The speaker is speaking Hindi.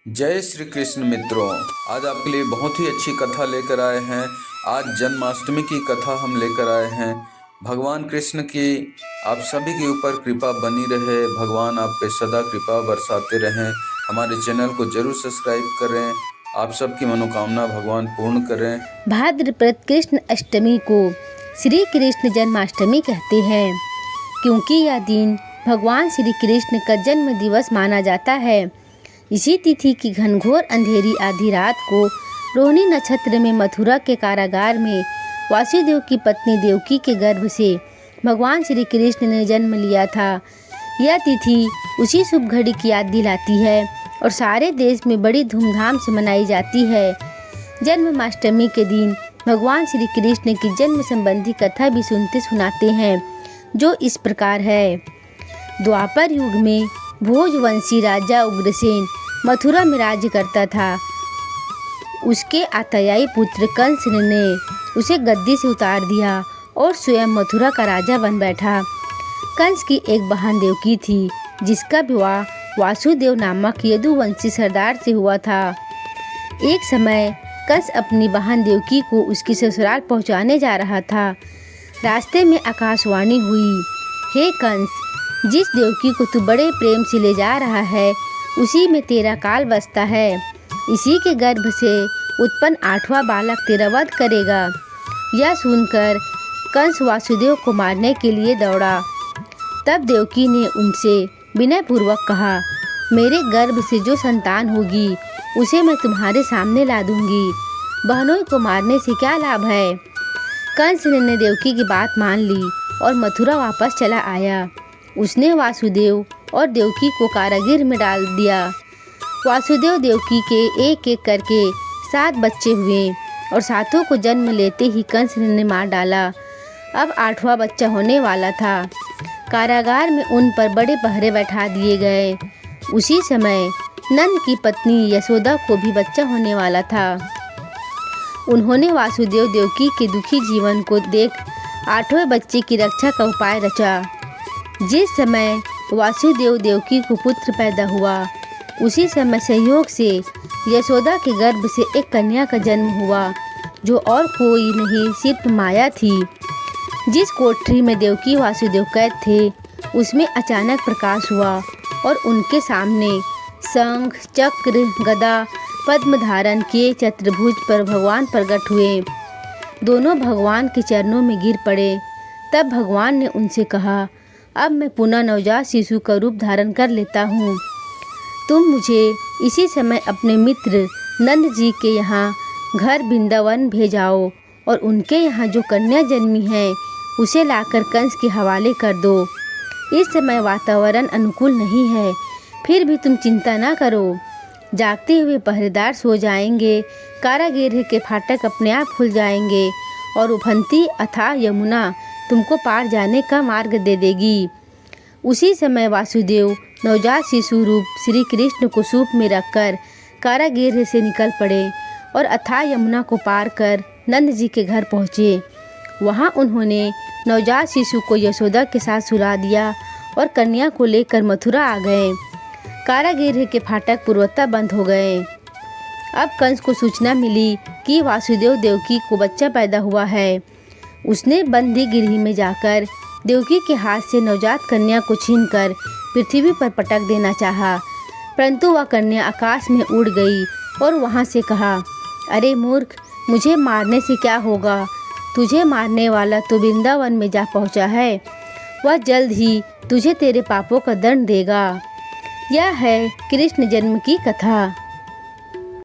जय श्री कृष्ण मित्रों, आज आपके लिए बहुत ही अच्छी कथा लेकर आए हैं। आज जन्माष्टमी की कथा हम लेकर आए हैं। भगवान कृष्ण की आप सभी के ऊपर कृपा बनी रहे, भगवान आप पे सदा कृपा बरसाते रहें। हमारे चैनल को जरूर सब्सक्राइब करें, आप सबकी मनोकामना भगवान पूर्ण करें। भाद्रपद कृष्ण अष्टमी को श्री कृष्ण जन्माष्टमी कहते हैं, क्योंकि यह दिन भगवान श्री कृष्ण का जन्म दिवस माना जाता है। इसी तिथि की घनघोर अंधेरी आधी रात को रोहिणी नक्षत्र में मथुरा के कारागार में वासुदेव की पत्नी देवकी के गर्भ से भगवान श्री कृष्ण ने जन्म लिया था। यह तिथि उसी शुभ घड़ी की याद दिलाती है और सारे देश में बड़ी धूमधाम से मनाई जाती है। जन्माष्टमी के दिन भगवान श्री कृष्ण की जन्म संबंधी कथा भी सुनते सुनाते हैं, जो इस प्रकार है। द्वापर युग में भोजवंशी राजा उग्रसेन मथुरा में राज्य करता था। उसके आततायी पुत्र कंस ने उसे गद्दी से उतार दिया और स्वयं मथुरा का राजा बन बैठा। कंस की एक बहन देवकी थी, जिसका विवाह वासुदेव नामक यदुवंशी सरदार से हुआ था। एक समय कंस अपनी बहन देवकी को उसकी ससुराल पहुंचाने जा रहा था। रास्ते में आकाशवाणी हुई, हे कंस, जिस देवकी को तू बड़े प्रेम से ले जा रहा है, उसी में तेरा काल बसता है। इसी के गर्भ से उत्पन्न 8वां बालक तेरा वध करेगा। यह सुनकर कंस वासुदेव को मारने के लिए दौड़ा। तब देवकी ने उनसे विनयपूर्वक कहा, मेरे गर्भ से जो संतान होगी उसे मैं तुम्हारे सामने ला दूंगी। बहनों को मारने से क्या लाभ है। कंस ने देवकी की बात मान ली और मथुरा वापस चला आया। उसने वासुदेव और देवकी को कारागृह में डाल दिया। वासुदेव देवकी के एक एक करके 7 बच्चे हुए और सातों को जन्म लेते ही कंस ने मार डाला। अब 8वां बच्चा होने वाला था। कारागार में उन पर बड़े पहरे बैठा दिए गए। उसी समय नंद की पत्नी यशोदा को भी बच्चा होने वाला था। उन्होंने वासुदेव देवकी के दुखी जीवन को देख 8वें बच्चे की रक्षा का उपाय रचा। जिस समय वासुदेव देवकी को पुत्र पैदा हुआ, उसी समय संयोग से यशोदा के गर्भ से एक कन्या का जन्म हुआ, जो और कोई नहीं सिर्फ माया थी। जिस कोठरी में देवकी वासुदेव कैद थे, उसमें अचानक प्रकाश हुआ और उनके सामने शंख, चक्र, गदा, पद्म धारण किए चतुर्भुज पर भगवान प्रकट हुए। दोनों भगवान के चरणों में गिर पड़े। तब भगवान ने उनसे कहा, अब मैं पुनः नवजात शिशु का रूप धारण कर लेता हूँ। तुम मुझे इसी समय अपने मित्र नंद जी के यहाँ घर वृंदावन भेजाओ और उनके यहाँ जो कन्या जन्मी है उसे लाकर कंस के हवाले कर दो। इस समय वातावरण अनुकूल नहीं है, फिर भी तुम चिंता ना करो। जागते हुए पहरेदार सो जाएंगे, कारागृह के फाटक अपने आप खुल जाएंगे और उफनती अथाह यमुना तुमको पार जाने का मार्ग दे देगी। उसी समय वासुदेव नवजात शिशु रूप श्री कृष्ण को सूप में रखकर कारागृह से निकल पड़े और अथाह यमुना को पार कर नंद जी के घर पहुँचे। वहाँ उन्होंने नवजात शिशु को यशोदा के साथ सुला दिया और कन्या को लेकर मथुरा आ गए। कारागृह के फाटक पूर्वतः बंद हो गए। अब कंस को सूचना मिली कि वासुदेव देवकी को बच्चा पैदा हुआ है। उसने बंदी गृह में जाकर देवकी के हाथ से नवजात कन्या को छीनकर पृथ्वी पर पटक देना चाहा, परंतु वह कन्या आकाश में उड़ गई और वहां से कहा, अरे मूर्ख, मुझे मारने से क्या होगा। तुझे मारने वाला तो वृंदावन में जा पहुंचा है। वह जल्द ही तुझे तेरे पापों का दंड देगा। यह है कृष्ण जन्म की कथा।